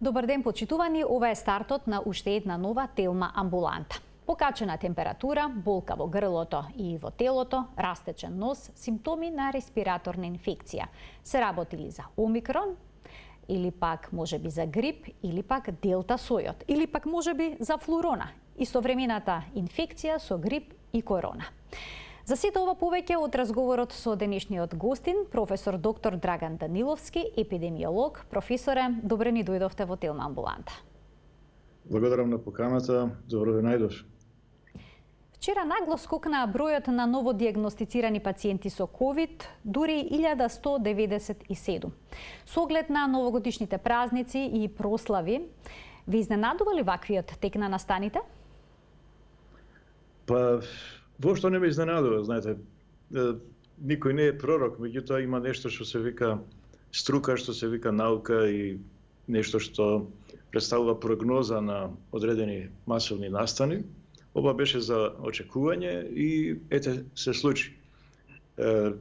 Добар ден, почитувани, ова е стартот на уште една нова телма амбуланта. Покачена температура, болка во грлото и во телото, растечен нос, симптоми на респираторна инфекција. Се работи ли за омикрон, или пак можеби за грип, или пак делта сојот, или пак можеби за флурона, истовремената инфекција со грип и корона. За сето ова повеќе од разговорот со денешниот гостин, професор доктор Драган Даниловски, епидемиолог. Професоре, добре ни дојдовте во телма амбуланта. Благодарам на поканата, добро ве најдов. Вчера нагло скокна бројот на новодиагностицирани пациенти со COVID, дури 1197. Со оглед на новогодишните празници и прослави, ви изненадува ли ваквиот тек на настаните? Па, воопшто не ме изненадува, знаете. Никој не е пророк, меѓутоа има нешто што се вика струка, што се вика наука и нешто што представува прогноза на одредени масовни настани. Ова беше за очекување и ете се случи.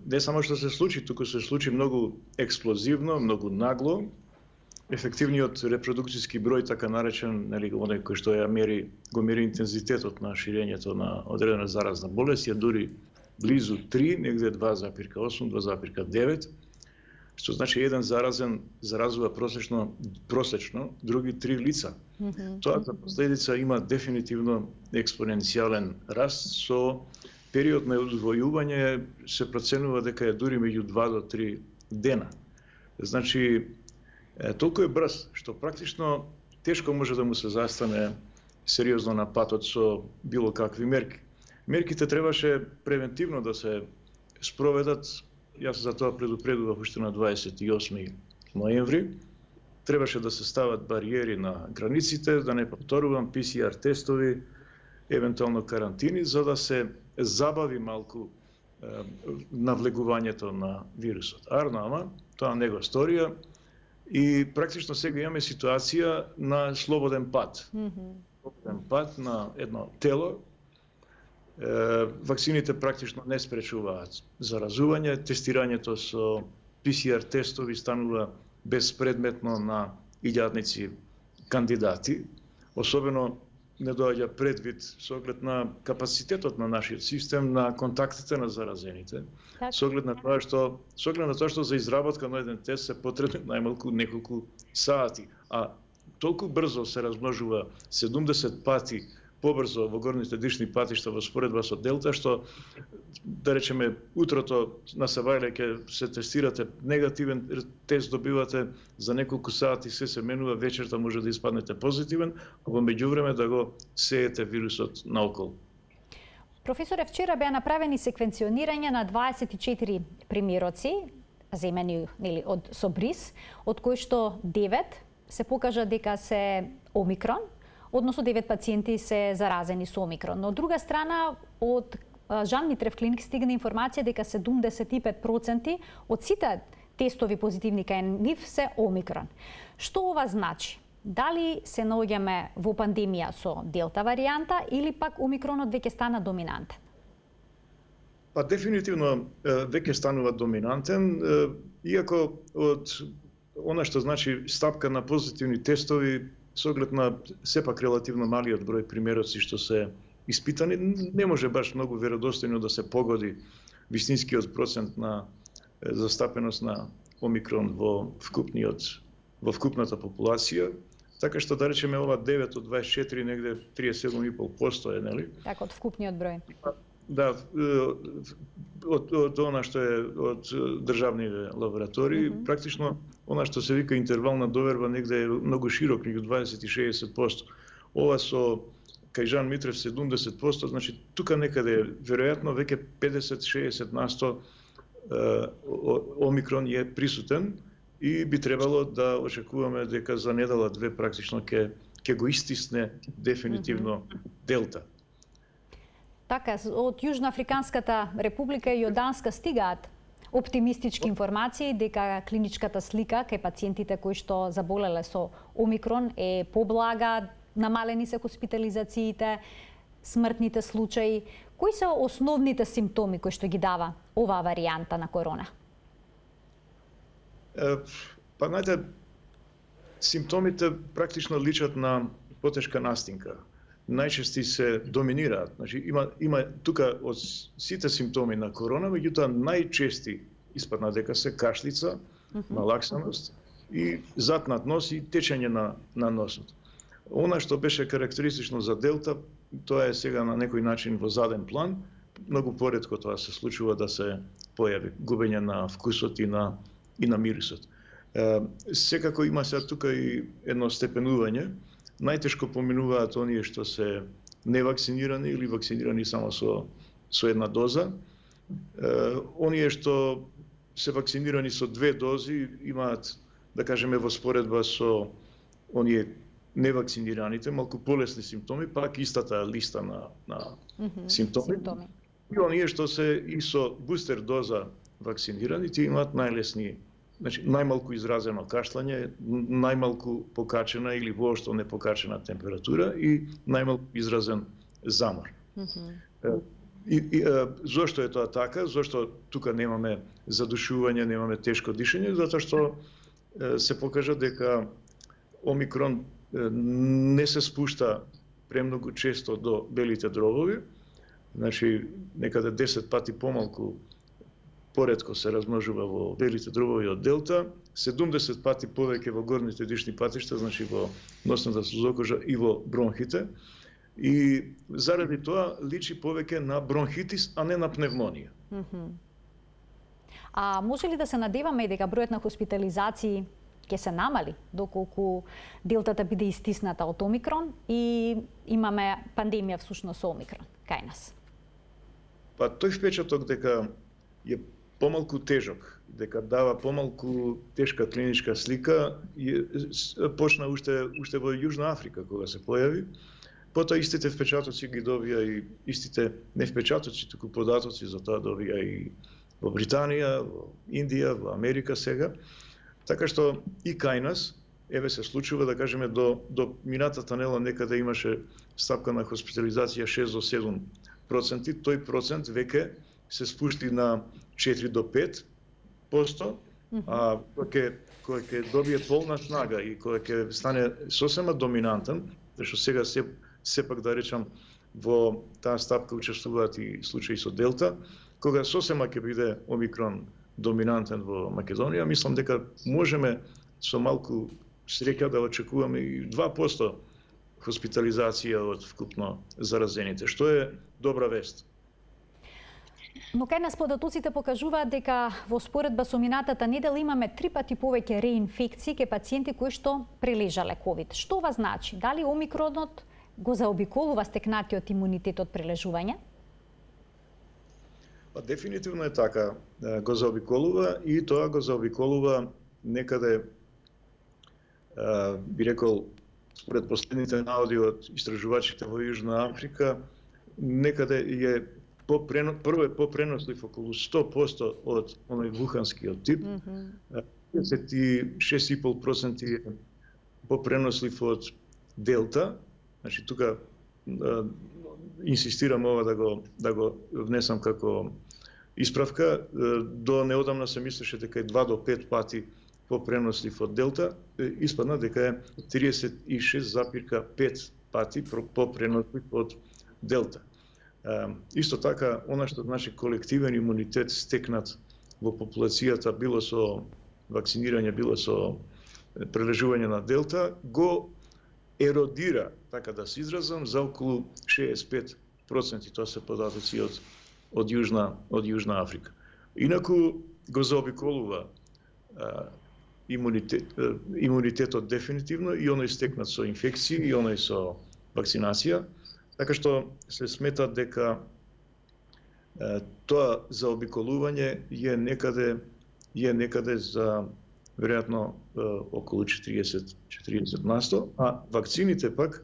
Не само што се случи, туку се случи многу експлозивно, многу нагло. Ефективниот репродукцијски број, така наречен, оној кој што го мери интензитетот на ширењето на одредена заразна болест, е дури близу 3, негде 2,8, 2,9, што значи еден заразен заразува просечно други 3 лица. Тоа за последица има дефинитивно експоненцијален раст, со период на одвојување се проценува дека е дури меѓу 2 до 3 дена. Значи, толку е брз, што практично тешко може да му се застане сериозно на патот со било какви мерки. Мерките требаше превентивно да се спроведат. Јас за тоа предупредував уште на 28 ноември. Требаше да се стават бариери на границите, да не повторувам PCR тестови, евентуално карантини, за да се забави малку навлегувањето на вирусот. Ама тоа не го сторија и практично сега имаме ситуација на слободен пат. Слободен пат на едно тело. Ваксините практично не спречуваат заразување, тестирањето со PCR тестови станува безпредметно на илјадници кандидати, особено не доаѓа предвид со оглед на капацитетот на нашиот систем, на контактите на заразените, со оглед на тоа што за изработка на еден тест се потребни најмалку неколку сати, а толку брзо се размножува 70 пати побрзо во горните дишни патишта во споредба со делта, што, да речеме, утрото на Савајле ќе се тестирате негативен тест, добивате за неколку сати, се менува, вечерта може да испаднете позитивен, а во меѓувреме да го сеете вирусот наоколу. Професоре, вчера беа направени секвенционирање на 24 примероци, земени од СОБРИС, од кои што 9 се покажа дека се омикрон, односно 9 пациенти се заразени со омикрон. Но од друга страна, од Жан Митрев клиник стигна информација дека 75% од сите тестови позитивни кај нив се омикрон. Што ова значи? Дали се наоѓаме во пандемија со делта варијанта или пак омикронот веќе стана доминантен? Па дефинитивно веќе станува доминантен, иако од она што значи стапка на позитивни тестови со оглед на сепак релативно малиот број примероци што се испитани, не може баш многу веродостојно да се погоди вистинскиот процент на застапеност на омикрон во вкупната популација. Така што да речеме ова 9 од 24 негде 37,5% е, нели? Така, од вкупниот број. Да, од она што е од државните лаборатории, практично она што се вика интервална доверба негде е многу широк, меѓу 20 и 60%. Ова со кај Жан Митрев 70%, значи тука некаде веројатно веќе 50-60% омикрон е присутен и би требало да очекуваме дека за недела две практично ќе го истисне дефинитивно делта. Така, од Јужноафриканската република и од Данска стигаат оптимистички информации дека клиничката слика кај пациентите кои што заболеле со омикрон е поблага, намалени се хоспитализациите, смртните случаи. Кои се основните симптоми кои што ги дава оваа варијанта на корона? Па, знаете, Симптомите практично личат на потешка настинка. Најчести се доминираат. Значи има тука од сите симптоми на корона, меѓутоа најчести испадна дека се кашлица, малаксаност и затнат нос и течење на носот. Она што беше карактеристично за Делта, тоа е сега на некој начин во заден план. Многу поретко тоа се случува да се појави губење на вкусот и на мирисот. Секако има сега тука и едно степенување. Најтешко поминуваат оние што се невакцинирани или вакцинирани само со една доза. Оние што се вакцинирани со 2 дози имаат, да кажеме, во споредба со оние невакцинираните малку полесни симптоми, пак истата листа на симптоми. И оние што се и со бустер доза вакцинирани, тие имаат најлесни, значи најмалку изразено кашлање, најмалку покачена или воопшто непокачена температура и најмалку изразен замор. Зошто е тоа така? Зошто тука немаме задушување, немаме тешко дишење? Затоа што се покажа дека омикрон не се спушта премногу често до белите дробови, значи некаде 10 пати помалку поретко се размножува во белите дробови од Делта, 70 пати повеќе во горните дишни патишта, значи во носната сузокожа и во бронхите. И заради тоа личи повеќе на бронхитис, а не на пневмонија. А може ли да се надеваме дека бројот на хоспитализации ќе се намали доколку Делтата биде истисната од омикрон и имаме пандемија всушност со омикрон кај нас? Па тој впечаток дека е помалку тежок, дека дава помалку тешка клиничка слика, почна уште во Јужна Африка кога се појави. Потоа истите впечатоци ги добија и истите не впечатоци, туку податоци за тоа добија и во Британија, во Индија, во Америка сега. Така што и кај нас, еве се случува, да кажеме, до минатата недела некаде имаше стапка на хоспитализација 6 до 7%, тој процент веќе се спушти на 4 до 5%, а кога ќе добие полна снага и кога ќе стане сосема доминантен, зашто сега сепак да речам во таа стапка учествуваат и случаи со Делта, кога сосема ќе биде омикрон доминантен во Македонија, мислам дека можеме со малку среќа да очекуваме и 2% хоспитализација од вкупно заразените, што е добра вест. Но кај нас податоците покажуваат дека во споредба со минатата недела имаме 3 пати повеќе реинфекции кај пациенти кои што прележале ковид. Што ова значи? Дали омикронот го заобиколува стекнатиот имунитет од прележување? Па дефинитивно е така, го заобиколува и тоа го заобиколува некаде, би рекол, според последните наводи од истражувачите во Јужна Африка, некаде е прво е попренослив околу 100% од оној вуханскиот тип, 36,5% е попренослив од Делта. Значи тука инсистирам ова да го внесам како исправка. До неодамна се мислеше дека е 2 до 5 пати попренослив од Делта, испадна дека е 36,5 пати попренослив од Делта. Исто така, она што значи колективен имунитет стекнат во популацијата, било со вакцинирање, било со прележување на Делта, го еродира, така да се изразам, за околу 65%. Тоа се податоци од Јужна Африка. Инаку го заобиколува имунитетот дефинитивно и оној стекнат со инфекции и оној со вакцинација. Така што се смета дека тоа заобиколување е некаде за веројатно околу 40%, а вакцините пак,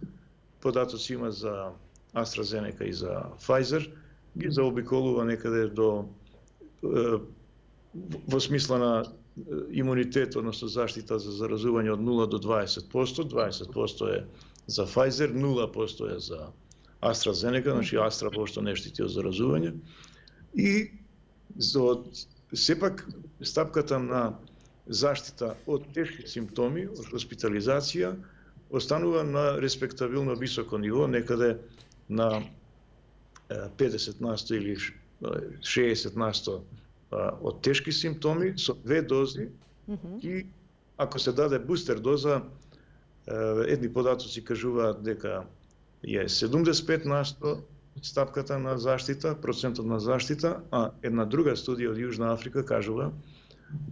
податоци има за AstraZeneca и за Pfizer, ги заобиколува некаде до во смисла на имунитет, односно заштита за заразување од 0 до 20%, 20% е за Pfizer, 0% е за AstraZeneca, значи Astra воопшто не штити од заразување. И сепак стапката на заштита од тешки симптоми, од хоспитализација, останува на респектабилно високо ниво, некаде на 50% или 60% од тешки симптоми со 2 дози и ако се даде бустер доза, едни податоци кажуваат дека е 75% стапката на заштита, процентот на заштита, а една друга студија од Јужна Африка кажува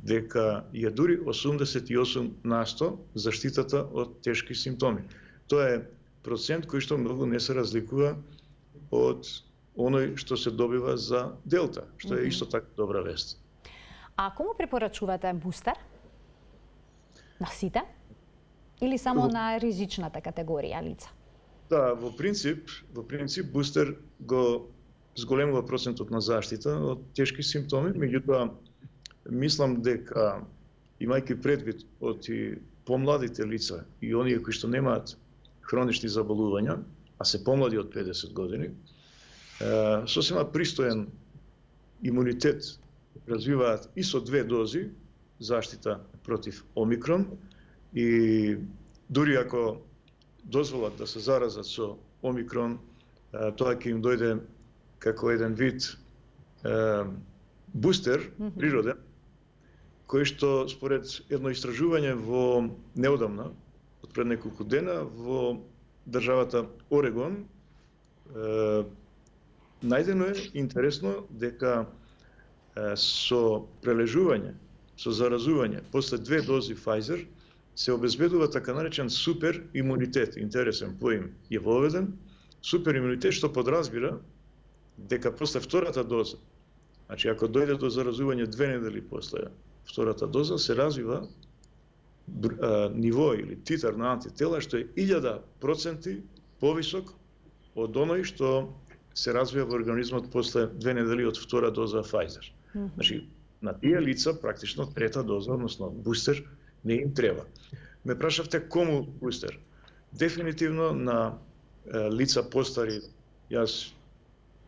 дека е дури 88% заштитата од тешки симптоми. Тоа е процент кој што многу не се разликува од оној што се добива за Делта, што е исто така добра вест. А кому препорачувате бустер? На сите? Или само на ризичната категорија лица? Да, во принцип бустер го зголемува процентот на заштита од тешки симптоми, меѓутоа мислам дека имајќи предвид од и помладите лица и оние кои што немаат хронични заболувања, а се помлади од 50 години, сосема пристоен имунитет развиваат и со 2 дози заштита против омикрон и дури ако дозволат да се заразат со омикрон, тоа ќе им дојде како еден вид бустер природен, кој што според едно истражување во неодамна, од пред неколку дена, во државата Орегон, најдено е интересно дека со прележување, со заразување после 2 дози Pfizer се обезбедува така наречен супер имунитет. Интересен поим е воведен. Супер имунитет што подразбира дека после втората доза, значи ако дојде до заразување 2 недели после втората доза, се развива ниво или титар на антитела што е 1000% повисок од оној што се развива во организмот после 2 недели од втора доза Pfizer. Значи, на тие лица практично трета доза, односно бустер, не им треба. Ме прашавте кому бустер? Дефинитивно на лица постари, јас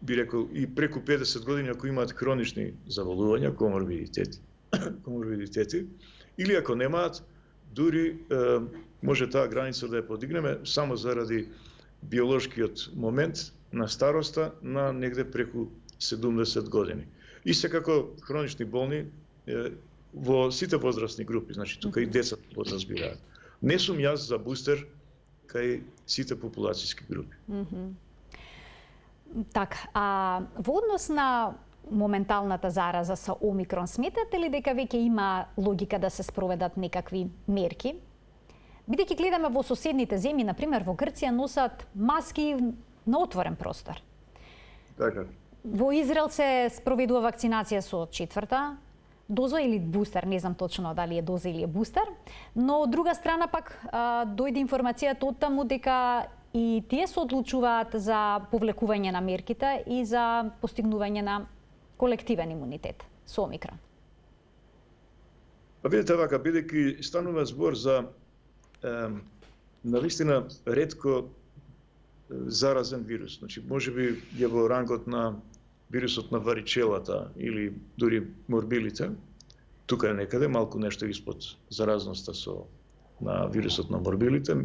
би рекол и преку 50 години ако имаат хронични заболувања, коморбидитети, или ако немаат, дури може таа граница да ја подигнеме само заради биолошкиот момент на староста на негде преку 70 години. И секако хронични болни во сите возрастни групи, значи тука и децата подразбираат. Не сум јас за бустер кај сите популацијски групи. Така, а во однос на моменталната зараза со омикрон, сметате ли дека веќе има логика да се спроведат некакви мерки? Бидејќи гледаме во соседните земји, например во Грција, носат маски на отворен простор. Така. Во Израел се спроведува вакцинација со 4-та доза или бустер, не знам точно дали е доза или е бустер, но од друга страна пак дојде информацијата од таму дека и тие се одлучуваат за повлекување на мерките и за постигнување на колективен имунитет со омикрон. Па видите вака, бидејќи станува збор за навистина ретко заразен вирус, значи можеби е во рангот на вирусот на варичелата или дури морбилите, тука е некаде малку нешто испод заразноста со на вирусот на морбилите.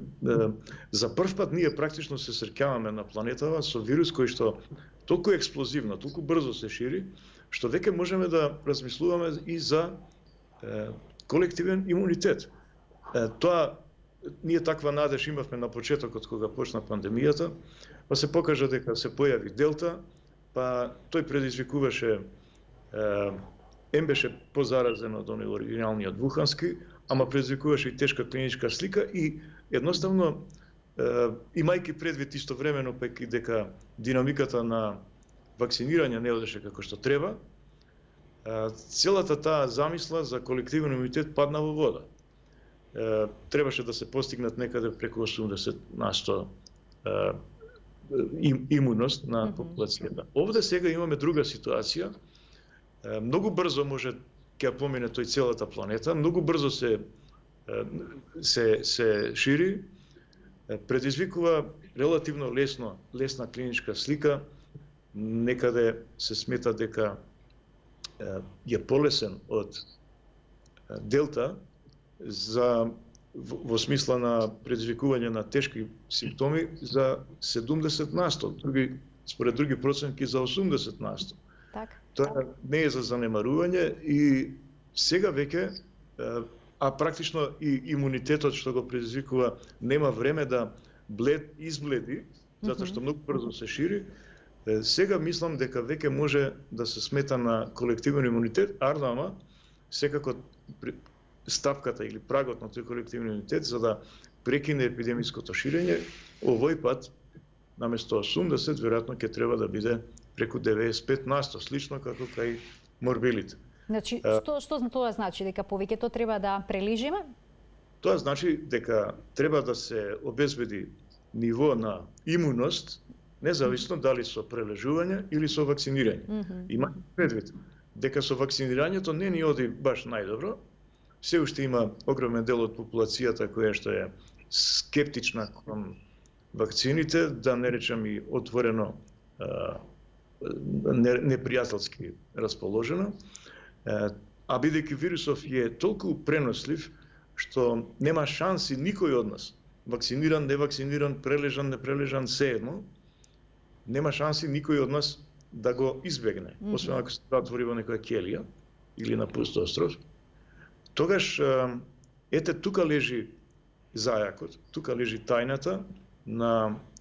За прв пат ние практично се среќаваме на планетава со вирус кој што толку експлозивно, толку брзо се шири, што веќе можеме да размислуваме и за колективен имунитет. Тоа ние таква надеж имавме на почетокот кога почна пандемијата, па се покажа дека се појави Делта, па тој предизвикуваше беше позаразен од оној оригиналниот вухански, ама предизвикуваше и тешка клиничка слика и едноставно имајќи предвид истовремено пак и дека динамиката на вакцинирање не одеше како што треба, целата таа замисла за колективен имунитет падна во вода. Требаше да се постигнат некаде преку 80% имуност на популацијата. Овде сега имаме друга ситуација. Многу брзо може ќе помине тој целата планета, многу брзо се шири, предизвикува релативно лесна клиничка слика, некаде се смета дека е полесен од Делта во смисла на предизвикување на тешки симптоми за 70%, според други проценки за 80%. Тоа не е за занемарување и сега веќе, а практично и имунитетот што го предизвикува нема време да избледи, затоа што многу брзо се шири. Сега мислам дека веќе може да се смета на колективен имунитет, ама секако стапката или прагот на тој колективен имунитет за да прекине епидемиското ширење, овој пат наместо 80 веројатно ќе треба да биде преку 95%, слично како кај морбилите. Значи, што тоа значи? Дека повеќето треба да прележиме? Тоа значи дека треба да се обезбеди ниво на имуност, независно дали со прележување или со вакцинирање. Има предвид дека со вакцинирањето не ни оди баш најдобро. Се уште има огромен дел од популацијата која што е скептична кон вакцините, да не речам и отворено непријателски расположена. А бидејќи вирусов е толку пренослив што нема шанси никој од нас, вакциниран, невакциниран, прележан, непрележан, сеедно, нема шанси никој од нас да го избегне, освен ако се затвори во некоја келија или на пуст остров. Тогаш, ете, тука лежи зајакот, тука лежи тајната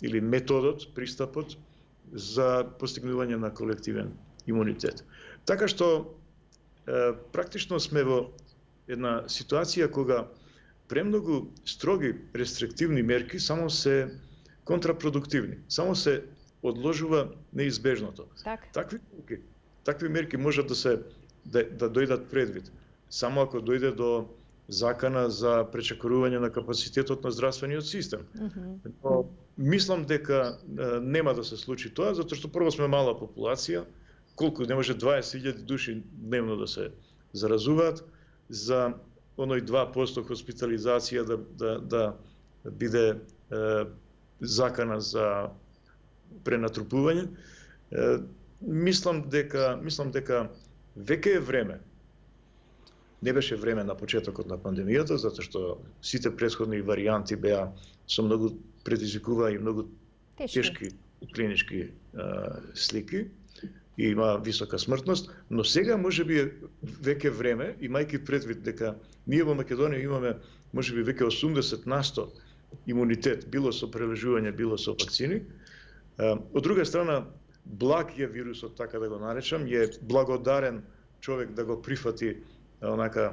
или методот, пристапот за постигнување на колективен имунитет. Така што, практично сме во една ситуација кога премногу строги рестриктивни мерки само се контрапродуктивни, само се одложува неизбежното. Такви мерки можат да дојдат предвид само ако дојде до закана за пречекорување на капацитетот на здравствениот систем. Но мислам дека нема да се случи тоа, затоа што прво сме мала популација, колку не може 20.000 души дневно да се заразуваат, за оној 2% хоспитализација да биде закана за пренатрупување. Мислам дека веќе е време. Не беше време на почетокот на пандемијата, затоа што сите претходни варијанти беа со многу предизвикува и многу тешки клинички слики и има висока смртност, но сега можеби е веќе време, имајќи предвид дека ние во Македонија имаме можеби веќе 80% имунитет, било со прележување, било со вакцини. Од друга страна, благ е вирусот, така да го наречам, е благодарен човек да го прифати онака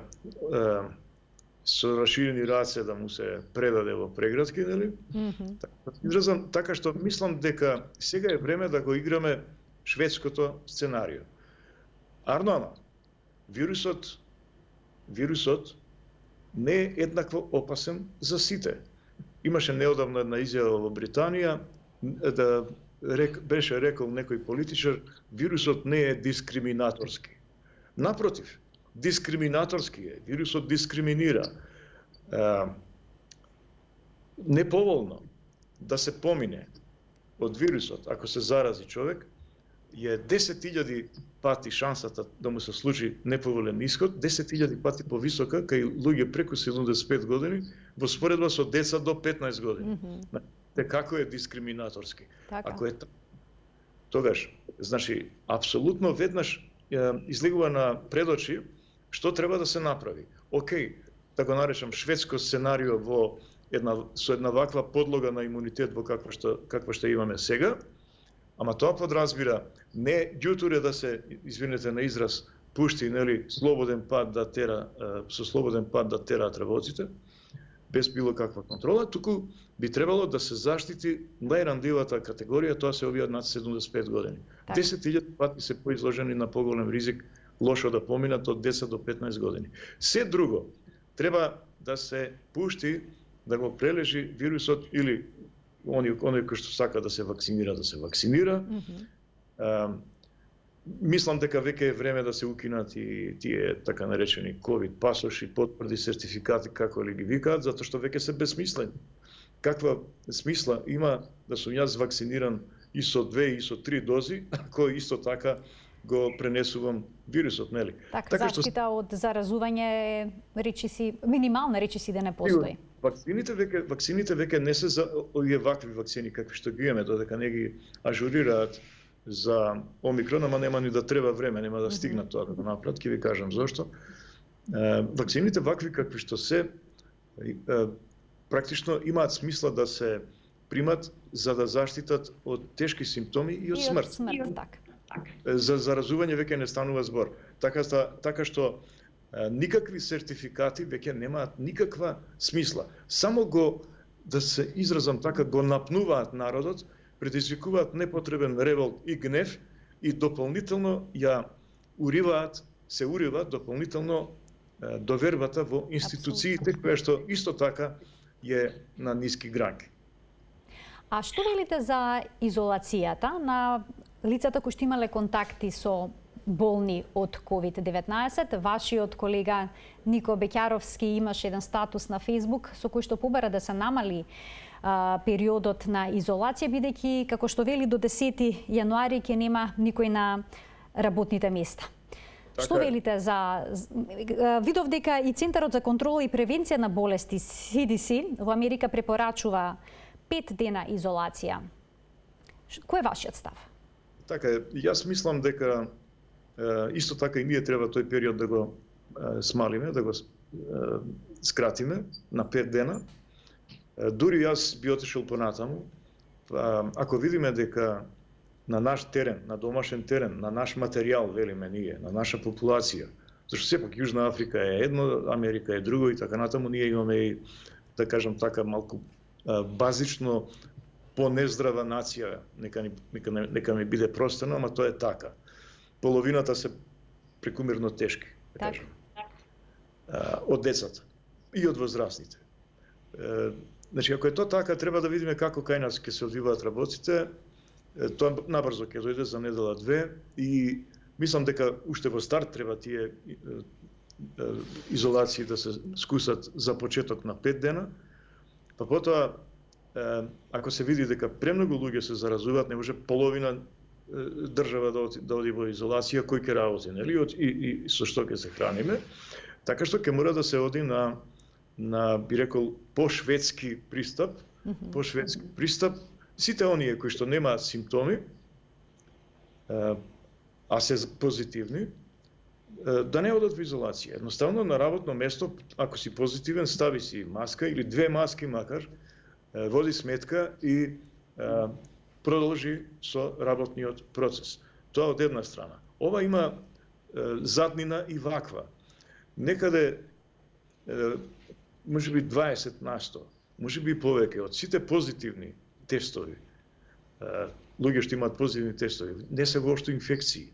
со расширени раце да му се предаде во преградки, нели? Изразам така што мислам дека сега е време да го играме шведското сценарио. Ама, вирусот не е еднакво опасен за сите. Имаше неодамна една изјава во Британија, беше рекол некој политичар, вирусот не е дискриминаторски. Напротив, дискриминаторски е. Вирусот дискриминира. Неповолно да се помине од вирусот, ако се зарази човек, е 10.000 пати шансата да му се случи неповолен исход, 10.000 пати повисока кај луѓе преку 75 години, во споредба со деца до 15 години. Како е дискриминаторски? Ако е тогаш, значи, апсолутно веднаш излегува на предочи што треба да се направи. Океј, да го наречам шведско сценарио со една ваква подлога на имунитет во каква што имаме сега, ама тоа подразбира не ѓутуре да се, извинете на израз, пушти, нели, слободен пат да тера, со слободен пат да тераат работите, без било каква контрола, туку би требало да се заштити најрандливата категорија, тоа се овие над 75 години. 10.000 пати се поизложени на поголем ризик, лошо да поминат од 10 до 15 години. Се друго, треба да се пушти, да го прележи вирусот или оној кој што сака да се вакцинира. Мислам дека веќе е време да се укинат и тие така наречени ковид пасоши, потврди, сертификати, како ли ги викаат, затоа што веќе се безсмислени. Каква смисла има да сум јас вакциниран и со 2 и со 3 дози, ако исто така го пренесувам вирусот, нели? Така заштита од заразување е речиси минимална, речиси да не постои. Вакцините веќе не се за овие вакви вакцини какви што ги имаме, додека не ги ажурираат за омикрон, ама нема ни да треба време, нема да стигнат тоа да го направат, ќе ви кажам зошто. Вакцините вакви какви што се практично имаат смисла да се примат за да заштитат од тешки симптоми и од смрт. За заразување веќе не станува збор. Така што никакви сертификати веќе немаат никаква смисла. Само го, да се изразам така, го напнуваат народот, предизвикуваат непотребен револт и гнев и дополнително ја се уриваат дополнително довербата во институциите, која што исто така е на ниски гранки. А што велите за изолацијата на лицата кои што имале контакти со болни од COVID-19? Вашиот колега Нико Беќаровски имаше еден статус на Facebook со кој што побара да се намали периодот на изолација, бидејќи, како што вели, до 10 јануари ќе нема никој на работните места. Што велите за... Видов дека и Центарот за контрола и превенција на болести, CDC, во Америка препорачува 5 дена изолација. Кој е вашиот став? Така е, јас мислам дека исто така и ние треба тој период да го смалиме, да го скратиме на 5 дена. Дури јас би отишол понатаму. Ако видиме дека на наш терен, на домашен терен, на наш материјал, велиме ние, на наша популација, зашто сепак Јужна Африка е едно, Америка е друго и така натаму, ние имаме и, да кажам така, малку базично понездрава нација, нека ми биде простено, ама тоа е така. Половината се прекумерно тешки, да кажам. Од децата и од возрастните. Значи, ако е тоа така, треба да видиме како кај нас ќе се одвиваат работите. Тоа набрзо ќе дојде за недела-две и мислам дека уште во старт треба тие изолации да се скусат за почеток на 5 дена. Па потоа, ако се види дека премногу луѓе се заразуваат, не може половина држава да оди во изолација, кој ќе работи, нели, и со што ќе се храниме. Така што ќе мора да се оди на би рекол, по-шведски пристап, сите оние кои што немаат симптоми, а се позитивни, да не одат во изолација. Едноставно на работно место, ако си позитивен, стави си маска или 2 маски макар, води сметка и продолжи со работниот процес. Тоа од една страна. Ова има заднина и ваква. Некаде може би 20%, може би повеќе од сите позитивни тестови, луѓе што имаат позитивни тестови, не се воопшто инфекции.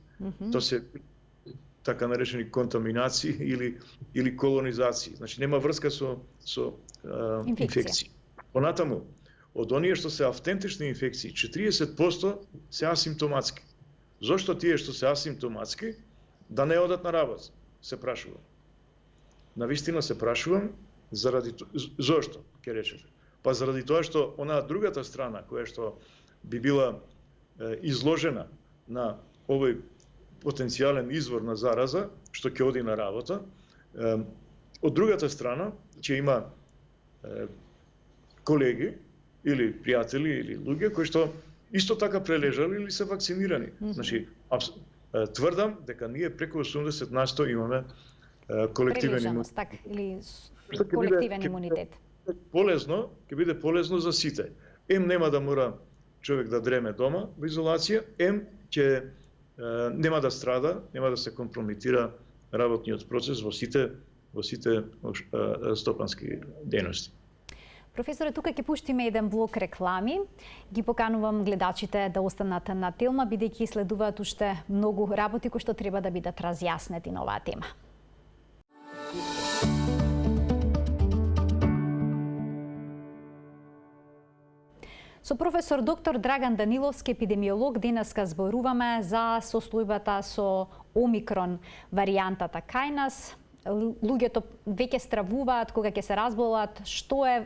Тоа се така наречени контаминации или колонизации. Значи нема врска со инфекции. Понатаму, од оние што се автентични инфекции, 40% се асимптоматски. Зошто тие што се асимптоматски да не одат на работа? Се прашувам. Навистина се прашувам заради зошто, ќе речете. Па заради тоа што онаа другата страна која што би била изложена на овој потенцијален извор на зараза, што ќе оди на работа, од другата страна ќе има колеги или пријатели или луѓе кои што исто така прележали или се вакцинирани. Значи, тврдам дека ние преку 80% имаме колективен имунитет. Така, или колективен имунитет. Полезно, ќе биде полезно за сите. Нема да мора човек да дреме дома во изолација, ќе нема да страда, нема да се компрометира работниот процес во сите стопански дејности. Професоре, тука ќе пуштиме еден блок реклами. Ги поканувам гледачите да останат на тема, бидејќи следуваат уште многу работи кои што треба да бидат разјаснети на оваа тема. Со професор доктор Драган Даниловски, епидемиолог, денеска зборуваме за состојбата со омикрон варијантата кај нас. Луѓето веќе стравуваат кога ќе се разболат, што е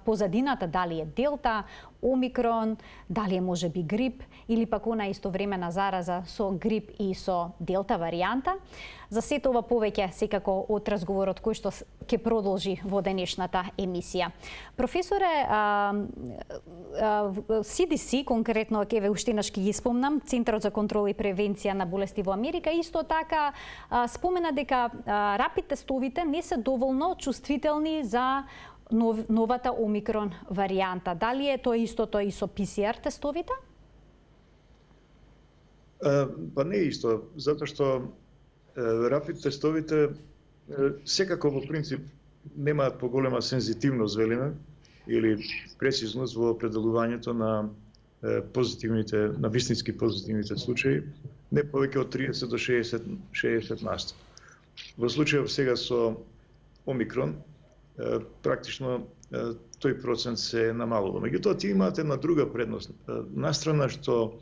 позадината, дали е делта, омикрон, дали е можеби грип или пак она истовремена зараза со грип и со делта варијанта. За сето ова повеќе секако од разговорот кој што ќе продолжи во денешната емисија. Професоре, CDC, конкретно ќе ве уште еднаш ги спомнам, Центарот за контрола и превенција на болести во Америка, исто така спомена дека рапид тестовите не се доволно чувствителни за новата омикрон варијанта. Дали е тоа истото и со PCR тестовите? Па не исто, затоа што рапид тестовите секако во принцип немаат поголема сензитивност, велиме, или прецизност во определувањето на позитивните, на вистински позитивните случаи, не повеќе од 30 до 60%. Во случајов сега со омикрон, практично тој процент се намалува. Меѓутоа, тие имаат една друга предност. Настрана што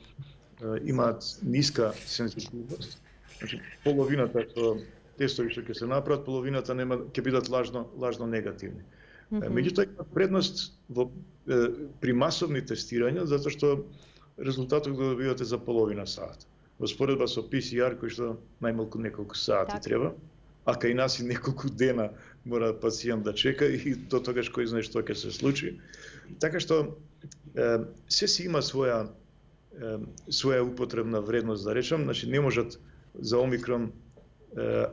имаат ниска сензитивност, значи половината со тестови што ќе се направат, половината ќе бидат лажно негативни. Меѓутоа, има предност при масовни тестирања, затоа што резултатот го добивате за половина сат. Во споредба со PCR, кој што најмалку неколку сати треба, а кај нас и неколку дена мора пациент да чека и до тогаш кој знае што ќе се случи. Така што се си има своја употребна вредност, да речам, значи не можат за омикрон,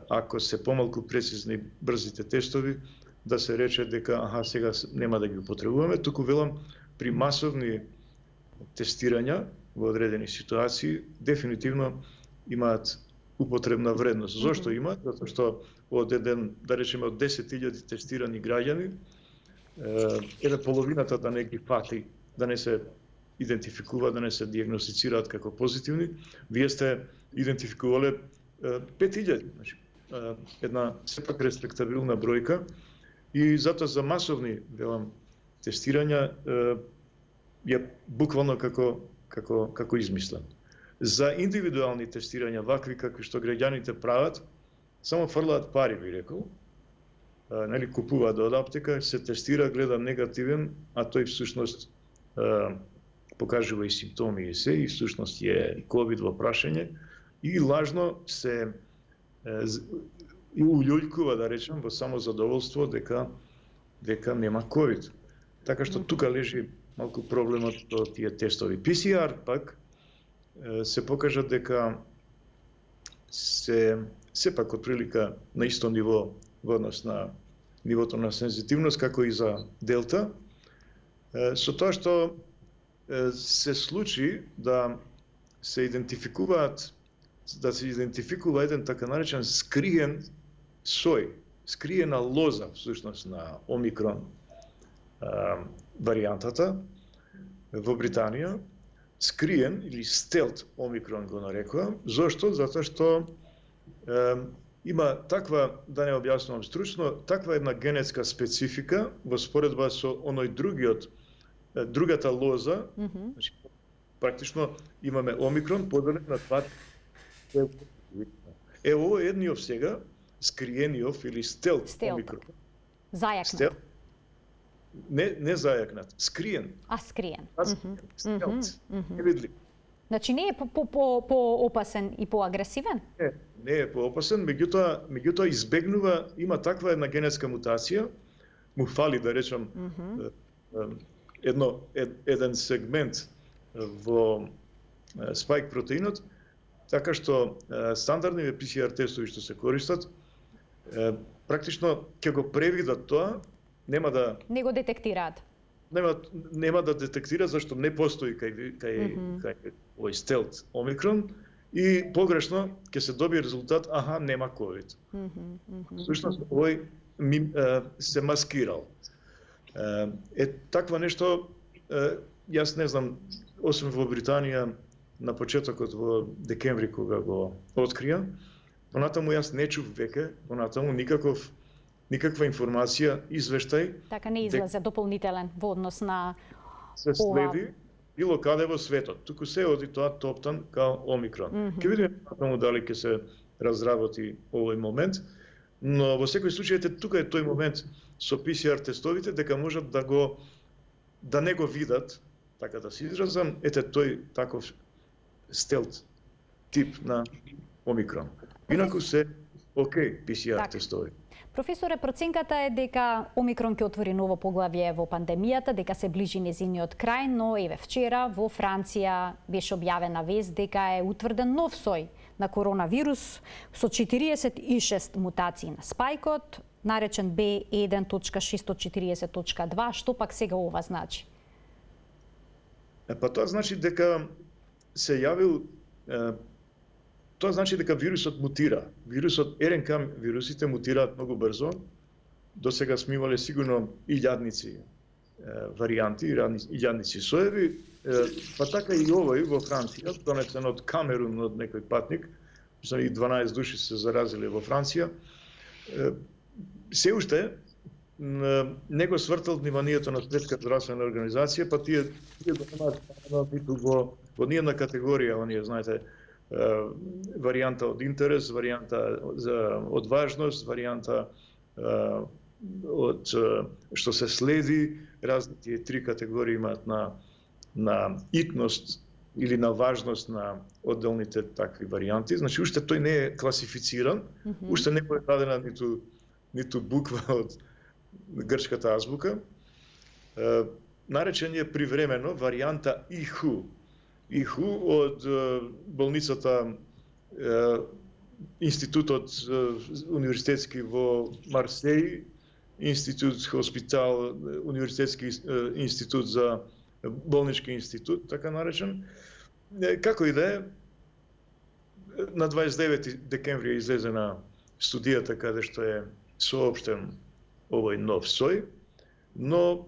ако се помалку прецизни брзите тестови, да се рече дека сега нема да ги употребуваме, туку велам при масовни тестирања во одредени ситуации дефинитивно имаат употребна вредност. Зошто имаат? Затоа што од еден, да речеме, од 10.000 тестирани граѓани, половината да не ги фати, да не се идентификува, да не се диагностицираат како позитивни, вие сте идентификувале 5.000. Значи, една сепак респектабилна бројка и затоа за масовни, велам, тестирања е буквално како измислен. За индивидуални тестирања, вакви какви што граѓаните прават, само фрлаат пари, би рекол. Нели, купуваат од аптека, се тестира, гледа негативен, а тој всушност покажува и симптоми и се, и всушност е ковид во прашање, и лажно се и улјуļкува, да речем, во само задоволство дека нема ковид. Така што тука лежи малку проблемот со тие тестови. PCR пак се покажа дека се сепак отприлика на исто ниво во однос на нивото на сензитивност како и за делта, со тоа што се случи да се идентификува еден така наречен скриен сој, скриена лоза всушност на омикрон варијантата во Британија, скриен или стелт омикрон го нарекува. Зошто? Затоа што има таква, да не објаснувам стручно, таква една генетска специфика во споредба со оној другата лоза, значи, практично имаме омикрон поделен на два. Ово едниот сега, скриениот или стелт омикрон. Зајакнат. Не зајакнат, скриен. Скриен. Стелт, невидлив. Значи не е по-опасен и по-агресивен? Не е по-опасен, меѓутоа избегнува, има таква една генетска мутација, му фали, да речам, еден сегмент во спајк протеинот, така што стандардни PCR тестови што се користат, практично ќе го превидат тоа, не го детектираат. Нема да детектира зашто не постои кај овој стелт омикрон и погрешно ќе се добие резултат, нема ковид. Всушност овој се маскирал. Таква нешто, јас не знам, освен во Британија на почетокот во декември кога го открија, понатаму јас не чув веќе, понатаму никаква информација, извештај. Така не излезе дополнителен во однос на се следи било каде во светот. Туку се оди тоа топтан као омикрон. Ќе видиме таму дали ќе се разработи овој момент, но во секој случај тука е тој момент со PCR тестовите дека можат да не го видат така да се изразам, ете тој таков стелт тип на омикрон. Инаку се окей PCR тестови. Професоре, проценката е дека омикрон ќе отвори ново поглавје во пандемијата, дека се ближи нејзиниот крај, но еве вчера во Франција беше објавена вест дека е утврден нов сој на коронавирус со 46 мутации на спајкот, наречен B1.640.2. Што пак сега ова значи? Па тоа значи дека се јавил тоа значи дека вирусот мутира. РНК вирусите мутираат многу брзо. До сега сме имале сигурно илјадници варијанти, илјадници соеви, па така и овој во Франција, донесен од Камерун од некој патник, и 12 души се заразиле во Франција. Се уште не го свртал вниманието на Светската здравствена организација, па тие го немаат ниту во ниједна категорија, оние знаете, варијанта од интерес, варијанта од важност, варијанта од што се следи, разни тие три категории имаат на итност или на важност на одделните такви варијанти. Значи, уште тој не е класифициран, уште не е дадена ниту буква од грчката азбука. Наречен е привремено варијанта ИХУ. ИХУ од болницата, институтот универзитетски во Марсеј, универзитетски институт за болнички институт, така наречен. Како и да е, на 29 декември е излезена студијата каде што е соопштен овој нов сој, но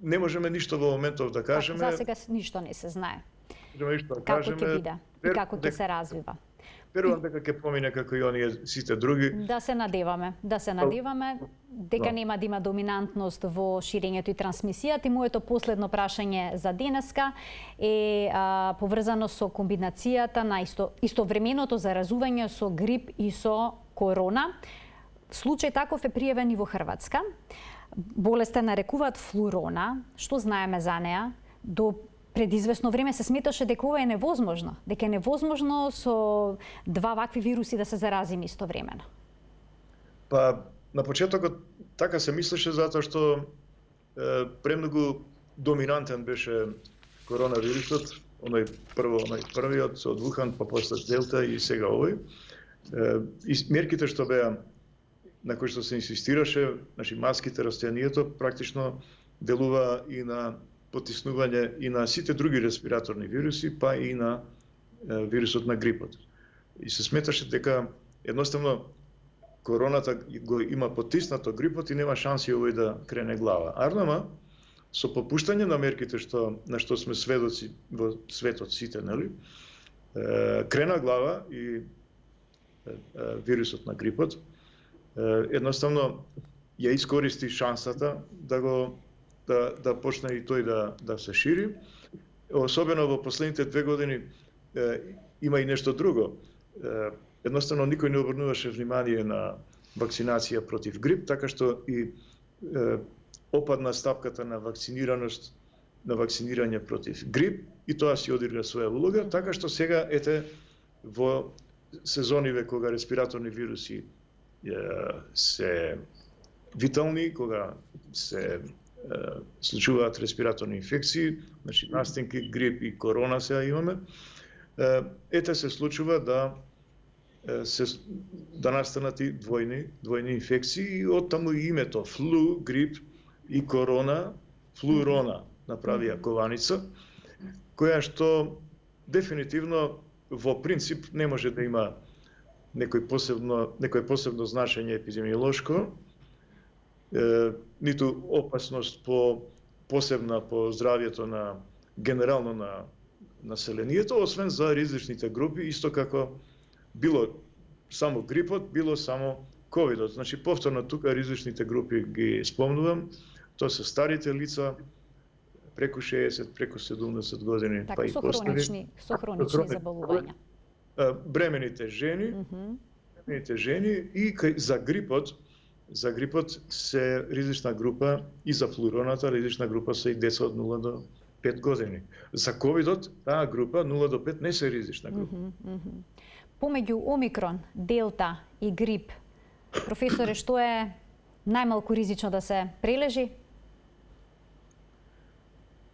не можеме ништо во моментов да кажеме. За сега ништо не се знае. Како ќе биде и како ќе се развива. Верувам дека ќе помине како и оние сите други. Да се надеваме дека нема да има доминантност во ширењето и трансмисијата. И моето последно прашање за денеска е поврзано со комбинацијата на истовременото заразување со грип и со корона. Случај таков е пријавен и во Хрватска. Болеста нарекуваат флурона. Што знаеме за неа? До пред известно време се сметаше дека ова е невозможно, дека е невозможно со два вакви вируси да се заразиме истовремено. Па на почетокот така се мислеше затоа што премногу доминантен беше коронавирусот, оној првиот од Вухан, па после Делта и сега овој. И мерките што беа на кои што се инсистираше, значи маските, растојанието, практично делува и на потиснување и на сите други респираторни вируси, па и на вирусот на грипот. И се сметаше дека едноставно короната го има потиснато грипот и нема шанси овој да крене глава. Арнама, со попуштање на мерките на што сме сведоци во светот сите, нели? Крена глава и вирусот на грипот, едноставно ја искористи шансата да почне и тој да се шири. Особено во последните 2 години има и нешто друго. Едноставно никој не обрнуваше внимание на вакцинација против грип, така што и опадна стапката на вакцинираност, на вакцинирање против грип, и тоа си одигра своја улога, така што сега ете во сезониве кога респираторни вируси се витални, кога се случуваат респираторни инфекции, значи настинки, грип и корона сега имаме, ете се случува да настанат и двојни инфекции, и оттаму и името флу, грип и корона, флурона направија кованица, која што дефинитивно во принцип не може да има некој посебно значење епидемиолошко, ниту опасност посебна по здравјето генерално на населението, освен за ризичните групи, исто како било само грипот, било само ковидот. Значи повторно тука ризичните групи ги спомнувам, тоа се старите лица, преку 60, преку 70 години, па и постари. Со хронични заболувања. Бремените жени, и за грипот се ризична група, и за флуроната ризична група се и деца од 0 до 5 години. За ковидот, таа група 0 до 5 не се ризична група. Помеѓу омикрон, делта и грип, професоре, што е најмалку ризично да се прележи?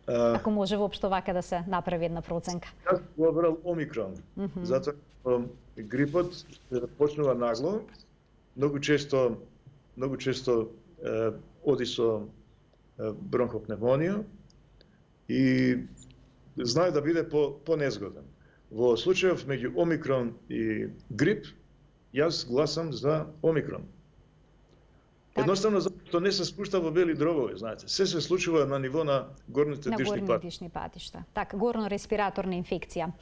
Ако може воопшто вака да се направи една проценка. Јас выбрал омикрон, затоа што грипот се почнува нагло, многу често оди со бронхопневмонија и знае да биде по-незгоден. Во случајов меѓу омикрон и грип, јас гласам за омикрон. Едноставно затоа не се спушта во бели дробови, знаете. Се случува на ниво на горните дишни патишта. Така, горно-респираторна инфекција.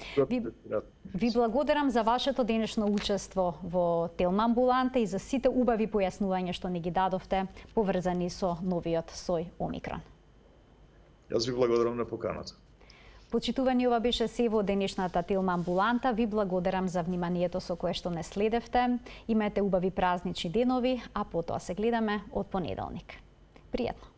Ви благодарам за вашето денешно учество во Телмамбуланта и за сите убави појаснувања што ни ги дадовте поврзани со новиот сој омикрон. Јас ви благодарам на поканата. Почитувани, ова беше се во денешната Телмамбуланта. Ви благодарам за вниманието со кое што не следевте. Имајте убави празнични денови, а потоа се гледаме од понеделник. Пријатно!